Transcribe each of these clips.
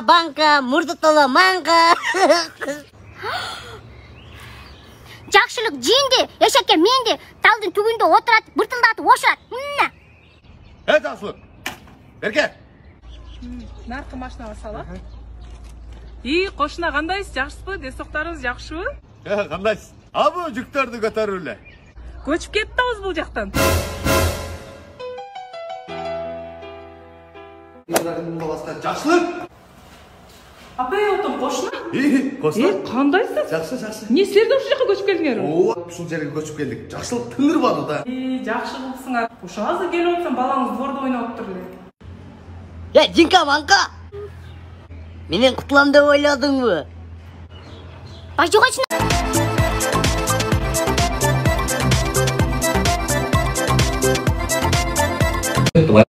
Banka, murdu tola manka. Жақшылық жеңді, ешекке менді, талдың түгінде отырады, бұртылдаты ошырады. Жақсылық, берке. Нарқы машинаға сала. Қошына қандайсыз, жақсыз бі? Десоқтарыңыз жақшы бі? Қандайсыз? Абы жүктерді көтерулі. Көчіп кетті ауыз бұл жақтан. Жақсылық. Апай отын қошына? Қошына? Қандайсыз? Жақсы. Не сілерді осы жаққа көчіп келдіңер? Сол жерге көчіп келдік. Жақсылық тыңыр бады да. Жақшы бұлсыңар. Ошы азы келіп отсан балаңыз дворда ойнап тұрды. Динка, манка. Менен құтылам деп ойладың бі? Бажуғачына.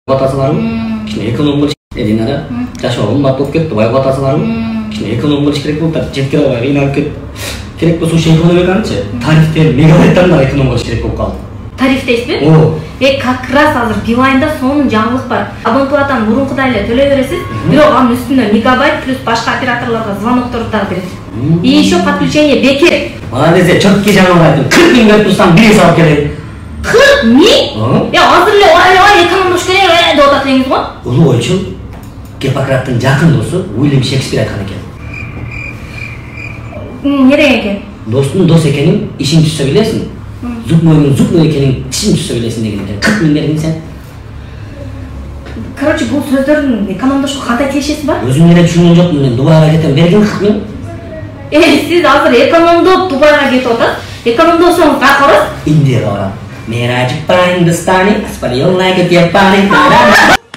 Батасыларым, кішіне эконом болшы динара, жашауым бат болып кетті, бай батасыларым, кішіне эконом болшы керек болды, жеткер алға қиналып кетті. Керек болса осы экономиканыншы, тарифтер, мегабайттарында эконом болшы керек болып қалды. Тариф дейсіз бе? Как раз азыр Билайнда соның жаңылық бар. Абонплатаны мұрынқыдай эле төлей бересіз, бирок анын үстүнө мегабайт плюс башка операторлорго звонокторду дагы бересиз. И еще подключение бекер. Молодец, четкий жаңылық айттым. 40 000 беріп тұрсам, бире салып келеді. 40 000? Азыр эле ой экономдош керек деп атат деңиз го? Улуу ойчул Гиппократтын жакын досу Уильям Шекспир айткан экен. Не деген экен? Достун дос экенин ишин түшсө билесиң. Зубнойдун зубной экенин тишин түшсө билесиң деген экен. 40 000 бердиң сен. Короче, бул сөздөрдүн экономдошко кандай тиешеси бар? Өзүм эле түшүнгөн жокмун, мен Дубайга кетем, бергин 40 000. Сиз азыр экономдоп Дубайга кетип атасыз. Экономдосоңуз кайка барасыз? Индияга барам. Мераджипа Индустани, Аспарил like it Япани.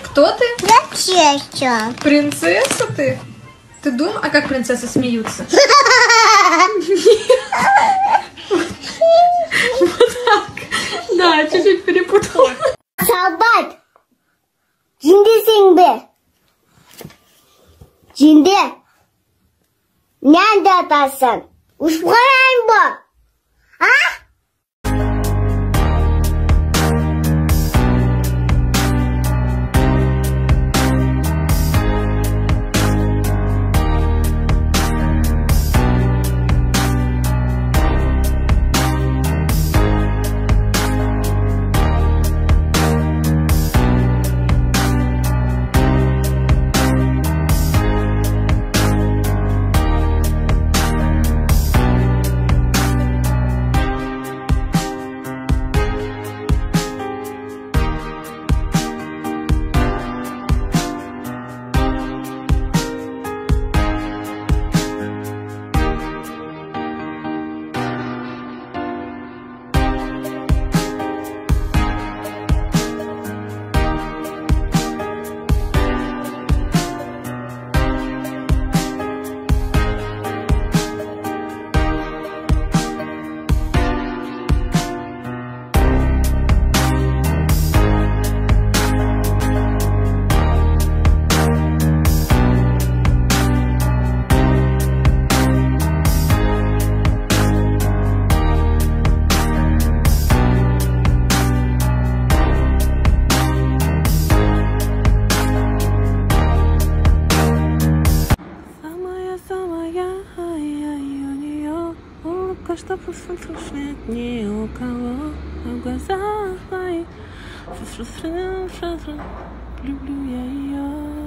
Кто ты? Я чеча. Принцесса ты? Ты думал, а как принцессы смеются? Вот так. Да, чуть-чуть перепутала. Салбат. Жиндесең бе? Жинде. Нәнді атасың? Ушқарайын ба? А? Что послушать нет ни у кого в глазах моих. Люблю я ее.